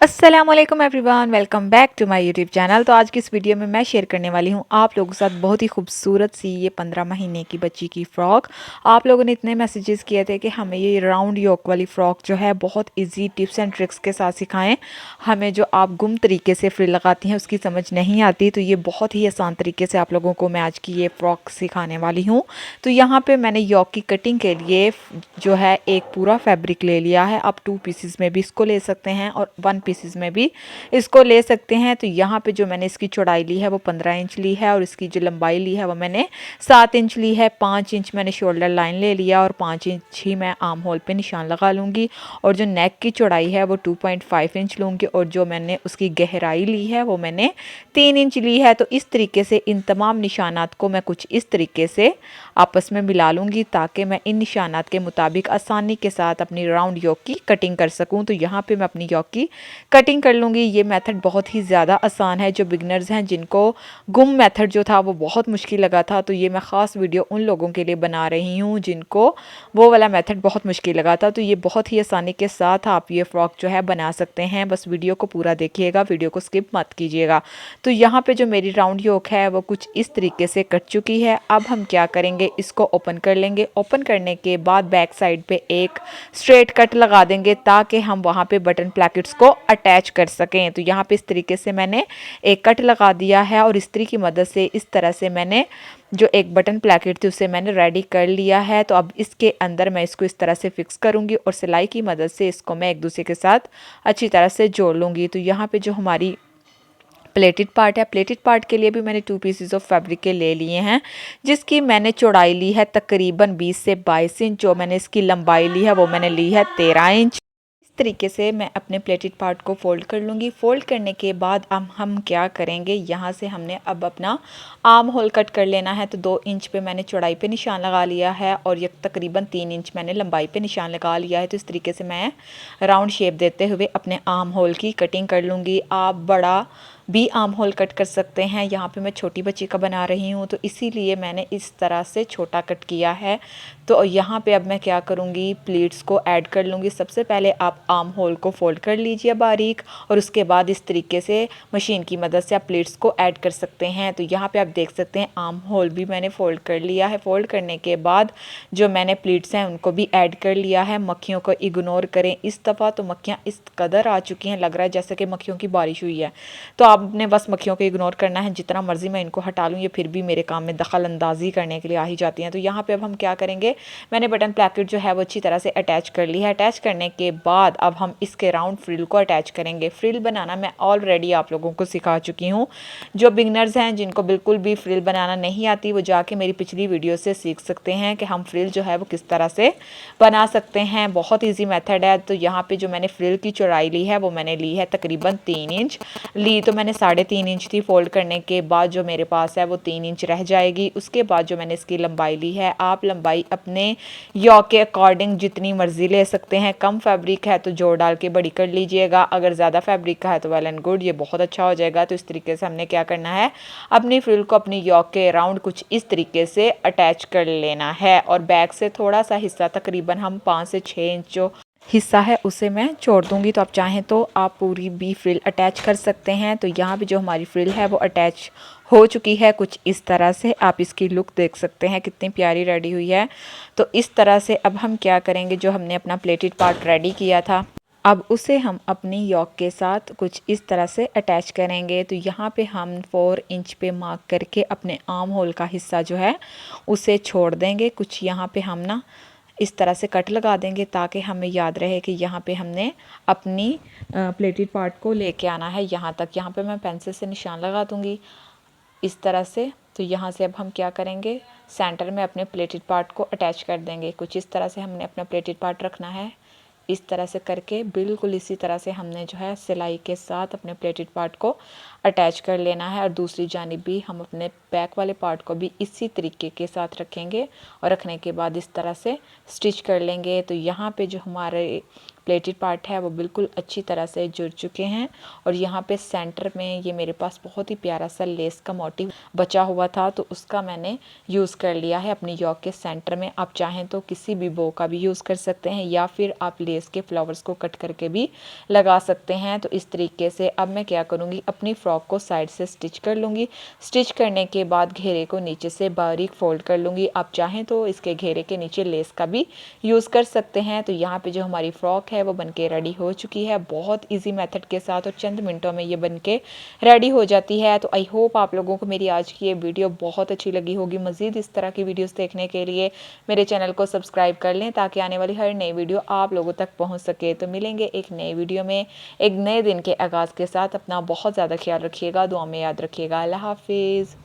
अस्सलामुअलैकुम everyone, welcome back to my YouTube channel. तो आज की इस वीडियो में मैं शेयर करने वाली हूँ आप लोगों के साथ बहुत ही खूबसूरत सी ये 15 महीने की बच्ची की फ़्रॉक। आप लोगों ने इतने मैसेजेस किए थे कि हमें ये राउंड योक वाली फ़्रॉक जो है बहुत इजी टिप्स एंड ट्रिक्स के साथ सिखाएं। हमें जो आप गुम तरीके से फ्रिल लगाती हैं उसकी समझ नहीं आती, तो ये बहुत ही आसान तरीके से आप लोगों को मैं आज की ये फ़्रॉक सिखाने वाली हूँ। तो यहाँ पर मैंने योक की कटिंग के लिए जो है एक पूरा फैब्रिक ले लिया है। आप 2 पीसेस में भी इसको ले सकते हैं और 1 पीसेस में भी इसको ले सकते हैं। तो यहाँ पे जो मैंने इसकी चौड़ाई ली है वो 15 इंच ली है और इसकी जो लंबाई ली है वो मैंने 7 इंच ली है। 5 इंच मैंने शोल्डर लाइन ले लिया और 5 इंच ही मैं आर्म होल पे निशान लगा लूँगी। और जो नेक की चौड़ाई है वो 2.5 इंच लूँगी और जो मैंने उसकी गहराई ली है वो मैंने 3 इंच ली है। तो इस तरीके से इन तमाम निशानात को मैं कुछ इस तरीके से आपस में मिला लूँगी ताकि मैं इन निशानात के मुताबिक आसानी के साथ अपनी राउंड योक की कटिंग कर सकूँ। तो यहाँ पे मैं अपनी योक की कटिंग कर लूँगी। ये मेथड बहुत ही ज़्यादा आसान है। जो बिगनर्स हैं जिनको गुम मेथड जो था वो बहुत मुश्किल लगा था, तो ये मैं ख़ास वीडियो उन लोगों के लिए बना रही हूँ जिनको वो वाला मेथड बहुत मुश्किल लगा था। तो ये बहुत ही आसानी के साथ आप ये फ़्रॉक जो है बना सकते हैं। बस वीडियो को पूरा देखिएगा, वीडियो को स्किप मत कीजिएगा। तो यहाँ पे जो मेरी राउंड योक है वो कुछ इस तरीके से कट चुकी है। अब हम क्या करेंगे, इसको ओपन कर लेंगे। ओपन करने के बाद बैक साइड पे एक स्ट्रेट कट लगा देंगे ताकि हम वहाँ पे बटन प्लैकेट्स को अटैच कर सकें। तो यहाँ पे इस तरीके से मैंने एक कट लगा दिया है और इस्त्री की मदद से इस तरह से मैंने जो एक बटन प्लैकेट थी उसे मैंने रेडी कर लिया है। तो अब इसके अंदर मैं इसको इस तरह से फिक्स करूँगी और सिलाई की मदद से इसको मैं एक दूसरे के साथ अच्छी तरह से जोड़ लूँगी। तो यहाँ पे जो हमारी प्लेटेड पार्ट है, प्लेटेड पार्ट के लिए भी मैंने 2 पीसेस ऑफ फैब्रिक के ले लिए हैं, जिसकी मैंने चौड़ाई ली है तकरीबन 20 से 22 इंच। जो मैंने इसकी लंबाई ली है वो मैंने ली है 13 इंच। इस तरीके से मैं अपने प्लेटेड पार्ट को फोल्ड कर लूँगी। फोल्ड करने के बाद अब हम क्या करेंगे, यहाँ से हमने अब अपना आर्म होल कट कर लेना है। तो 2 इंच पे मैंने चौड़ाई पे निशान लगा लिया है और ये तकरीबन 3 इंच मैंने लंबाई पे निशान लगा लिया है। तो इस तरीके से मैं राउंड शेप देते हुए अपने आर्म होल की कटिंग कर लूँगी। आप बड़ा भी आर्म होल कट कर सकते हैं। यहाँ पे मैं छोटी बच्ची का बना रही हूँ तो इसीलिए मैंने इस तरह से छोटा कट किया है। तो यहाँ पे अब मैं क्या करूँगी, प्लीट्स को ऐड कर लूँगी। सबसे पहले आप आर्म होल को फोल्ड कर लीजिए बारीक और उसके बाद इस तरीके से मशीन की मदद से आप प्लीट्स को ऐड कर सकते हैं। तो यहाँ पे आप देख सकते हैं आर्म होल भी मैंने फोल्ड कर लिया है। फोल्ड करने के बाद जो मैंने प्लीट्स हैं उनको भी ऐड कर लिया है। मक्खियों को इग्नोर करें। इस दफ़ा तो मक्खियाँ इस कदर आ चुकी हैं, लग रहा है जैसे कि मक्खियों की बारिश हुई है। तो आपने बस मक्खियों को इग्नोर करना है। जितना मर्जी मैं इनको हटा लूँ ये फिर भी मेरे काम में दखल अंदाजी करने के लिए आ ही जाती हैं। तो यहाँ पे अब हम क्या करेंगे, मैंने बटन प्लैकेट जो है वो अच्छी तरह से अटैच कर ली है। अटैच करने के बाद अब हम इसके राउंड फ्रिल को अटैच करेंगे। फ्रिल बनाना मैं ऑलरेडी आप लोगों को सिखा चुकी हूँ। जो बिगनर्स हैं जिनको बिल्कुल भी फ्रिल बनाना नहीं आती वो जाके मेरी पिछली वीडियो से सीख सकते हैं कि हम फ्रिल जो है वो किस तरह से बना सकते हैं। बहुत ईजी मेथड है। तो यहाँ पे जो मैंने फ्रिल की चौड़ाई ली है वो मैंने ली है तकरीबन 3 इंच ली। तो मैंने 3.5 इंच थी। फोल्ड करने के बाद जो मेरे पास है वो 3 इंच रह जाएगी। उसके बाद जो मैंने इसकी लंबाई ली है, आप लंबाई अपने योक के अकॉर्डिंग जितनी मर्जी ले सकते हैं। कम फैब्रिक है तो जोड़ डाल के बड़ी कर लीजिएगा, अगर ज़्यादा फैब्रिक का है तो वेल एंड गुड, ये बहुत अच्छा हो जाएगा। तो इस तरीके से हमने क्या करना है, अपनी फ्रिल को अपनी योक के राउंड कुछ इस तरीके से अटैच कर लेना है और बैक से थोड़ा सा हिस्सा तकरीबन हम 5 से 6 इंच जो हिस्सा है उसे मैं छोड़ दूंगी। तो आप चाहें तो आप पूरी भी फ्रिल अटैच कर सकते हैं। तो यहाँ पे जो हमारी फ्रिल है वो अटैच हो चुकी है कुछ इस तरह से। आप इसकी लुक देख सकते हैं कितनी प्यारी रेडी हुई है। तो इस तरह से अब हम क्या करेंगे, जो हमने अपना प्लेटेड पार्ट रेडी किया था अब उसे हम अपनी योक के साथ कुछ इस तरह से अटैच करेंगे। तो यहाँ पे हम 4 इंच पे मार्क करके अपने आर्म होल का हिस्सा जो है उसे छोड़ देंगे। कुछ यहाँ पे हम ना इस तरह से कट लगा देंगे ताकि हमें याद रहे कि यहाँ पे हमने अपनी प्लेटेड पार्ट को लेके आना है यहाँ तक। यहाँ पे मैं पेंसिल से निशान लगा दूँगी इस तरह से। तो यहाँ से अब हम क्या करेंगे, सेंटर में अपने प्लेटेड पार्ट को अटैच कर देंगे। कुछ इस तरह से हमने अपना प्लेटेड पार्ट रखना है। इस तरह से करके बिल्कुल इसी तरह से हमने जो है सिलाई के साथ अपने प्लेटेड पार्ट को अटैच कर लेना है और दूसरी जानिब भी हम अपने बैक वाले पार्ट को भी इसी तरीके के साथ रखेंगे और रखने के बाद इस तरह से स्टिच कर लेंगे। तो यहाँ पे जो हमारे प्लेटेड पार्ट है वो बिल्कुल अच्छी तरह से जुड़ चुके हैं। और यहाँ पे सेंटर में ये मेरे पास बहुत ही प्यारा सा लेस का मोटिव बचा हुआ था, तो उसका मैंने यूज़ कर लिया है अपनी योक के सेंटर में। आप चाहें तो किसी भी बो का भी यूज़ कर सकते हैं या फिर आप लेस के फ्लावर्स को कट करके भी लगा सकते हैं। तो इस तरीके से अब मैं क्या करूँगी, अपनी फ्रॉक को साइड से स्टिच कर लूँगी। स्टिच करने के बाद घेरे को नीचे से बारीक फोल्ड कर लूँगी। आप चाहें तो इसके घेरे के नीचे लेस का भी यूज़ कर सकते हैं। तो यहाँ पे जो हमारी फ्रॉक है वो बनके रेडी हो चुकी है बहुत इजी मेथड के साथ, और चंद मिनटों में ये बनके रेडी हो जाती है। तो आई होप आप लोगों को मेरी आज की ये वीडियो बहुत अच्छी लगी होगी। मज़ीद इस तरह की वीडियोस देखने के लिए मेरे चैनल को सब्सक्राइब कर लें ताकि आने वाली हर नई वीडियो आप लोगों तक पहुँच सके। तो मिलेंगे एक नए वीडियो में एक नए दिन के आगाज़ के साथ। अपना बहुत ज़्यादा ख्याल रखिएगा, दुआ में याद रखिएगा। अल्लाह हाफिज़।